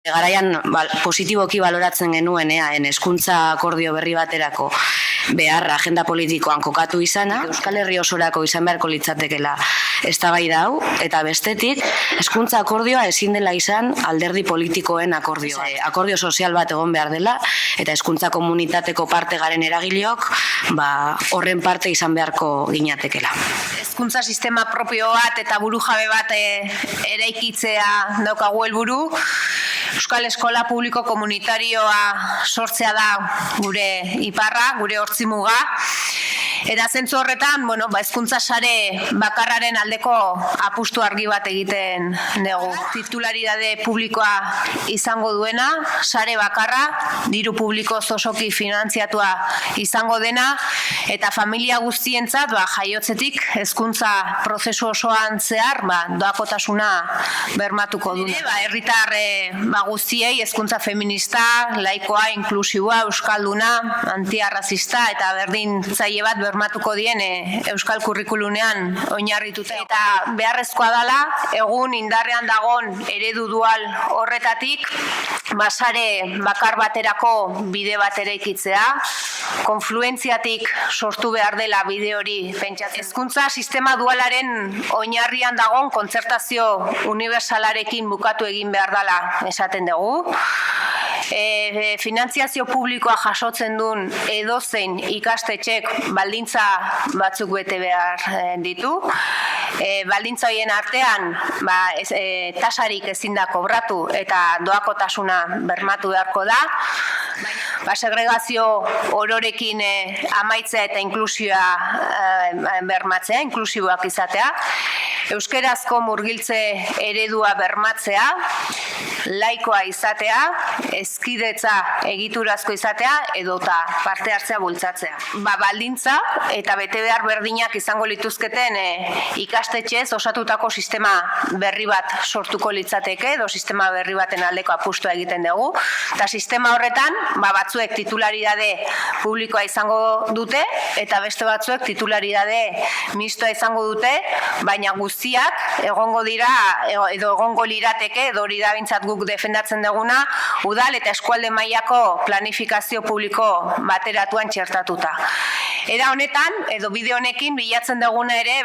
Garaian positiboki baloratzen genuen hezkuntza akordio berri baterako beharra agenda politikoan kokatu izana, Euskal Herri osorako izan beharko litzatekeela eztabaida hau, eta bestetik hezkuntza akordioa ezin dela izan alderdi politikoen akordioa. Akordio sozial bat egon behar dela, eta hezkuntza komunitateko parte garen eragileok horren parte izan beharko ginatekela. Hezkuntza sistema propio bat eta burujabe bat eraikitzea daukagu helburu. Euskal Eskola Publiko Komunitarioa sortzea da gure iparra, gure hortzimuga. Eta zentzu horretan, hezkuntza sare bakarraren aldeko apustu argi bat egiten dugu. Titularidade publikoa izango duena, sare bakarra, diru publiko osoki finantziatua izango dena, eta familia guztientzat jaiotzetik hezkuntza prozesu osoan zehar doakotasuna bermatuko duna. Herritar guztiei hezkuntza feminista, laikoa, inklusiboa, euskalduna, antiarrazista eta berdintzaile bat bermatuko dien euskal kurrikulunean oinarrituta. Eta beharrezkoa dela, egun indarrean dagon eredu dual horretatik, sare bakar baterako bide bat eraikitzea, konfluentziatik sortu behar dela bide hori pentsatzen. Hezkuntza sistema dualaren oinarrian dagon kontzertazio universalarekin bukatu egin behar dela esaten dugu. Finantziazio publikoa jasotzen duen edozein ikastetxek baldintza batzuk bete behar ditu. Baldintza horien artean tasarik ezin da kobratu eta doakotasuna bermatu beharko da. Segregazio ororekin amaitzea eta inklusioa bermatzea, inklusiboak izatea. Euskerazko murgiltze eredua bermatzea, laikoa izatea, hezkidetza egiturazko izatea edota parte hartzea bultzatzea. Baldintza eta betebehar berdinak izango lituzketen ikastetxez osatutako sistema berri bat sortuko litzateke edo sistema berri baten aldeko apustua egiten dugu. Eta sistema horretan batzuek titularidade publikoa izango dute eta beste batzuek titularidade mistoa izango dute, baina guztiak egongo dira edo egongo lirateke, edo hori da behintzat guk defendatzen duguna, udal eta eskualde mailako planifikazio publiko bateratuan txertatuta. Era honetan, edo bide honekin bilatzen duguna ere,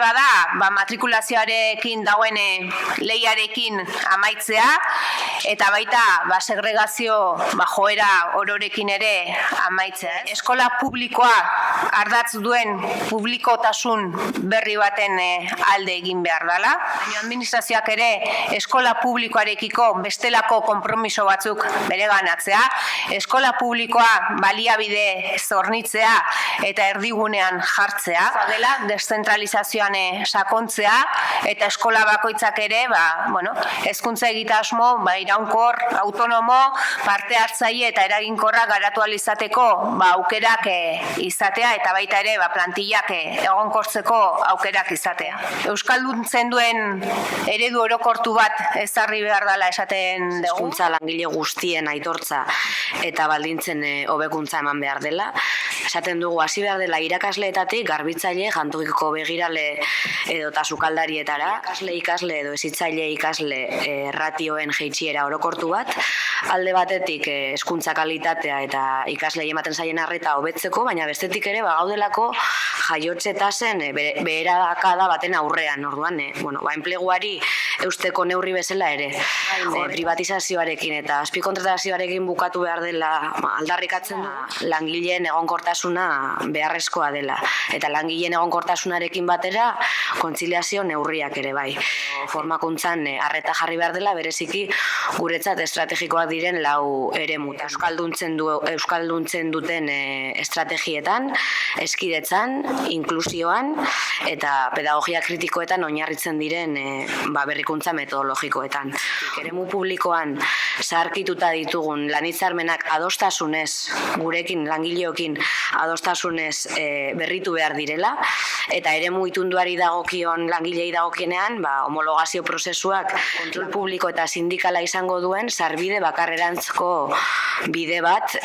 matrikulazioarekin dagoen lehiarekin amaitzea, eta baita segregazio joera ororekin ere amaitzea. Eskola publikoa ardatz duen publikotasun berri baten alde egin behar dela. Administrazioak ere eskola publikoarekiko bestelako konpromiso batzuk bereganatzea, eskola publikoa baliabide zornitzea eta erdigunean jartzea, dela deszentralizazioan sakontzea eta eskola bakoitzak ere hezkuntza egitasmo iraunkor, autonomo, parte hartzaile eta eraginkorra garatu ahal izateko aukerak izatea eta baita ere plantillak egonkortzeko aukerak izatea. Euskalduntzen duen eredu orokortu bat ezarri behar dela esaten dugu. Hezkuntza langile guztien aitortza eta baldintzen hobekuntza eman behar dela. Esaten dugu hasi behar dela irakasleetatik garbitzaile, jantokiko begirale edo sukaldarietara, ikasle edo hezitzaile ikasle ratioen jaitsiera orokortu bat, alde batetik hezkuntza kalitatea eta ikaslei ematen zaien arreta hobetzeko, baina bestetik ere gaudelako jaiotze tasen beherakada baten aurrean, orduan, enpleguari eusteko neurri bezala ere, privatizazioarekin eta azpikontratazioarekin bukatu behar dela aldarrikatzen du, langileen egonkortasuna beharrezkoa dela, eta langileen egonkortasunarekin batera kontziliazio neurriak ere bai. Formakuntzan arreta jarri behar dela, bereziki guretzat estrategikoak diren 4 eremu. Euskalduntzen duten estrategietan, hezkidetzan, inklusioan eta pedagogia kritikoetan oinarritzen diren berrikuntza metodologikoetan. Eremu publikoan zaharkituta ditugun lan-hitzarmenak adostasunez, gurekin, langileokin adostasunez berritu behar direla, eta eremu itunduari dagokion langilei dagokienean, homologazio prozesuak kontrol publiko eta sindikala izango duen sarbide bakarrerantzko bide bat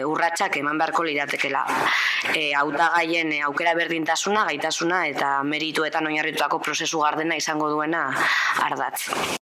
urratsak eman beharko liratekela. Hautagaien aukera berdintasuna, gaitasuna eta merituetan oinarritutako prozesu gardena izango duena ardatz.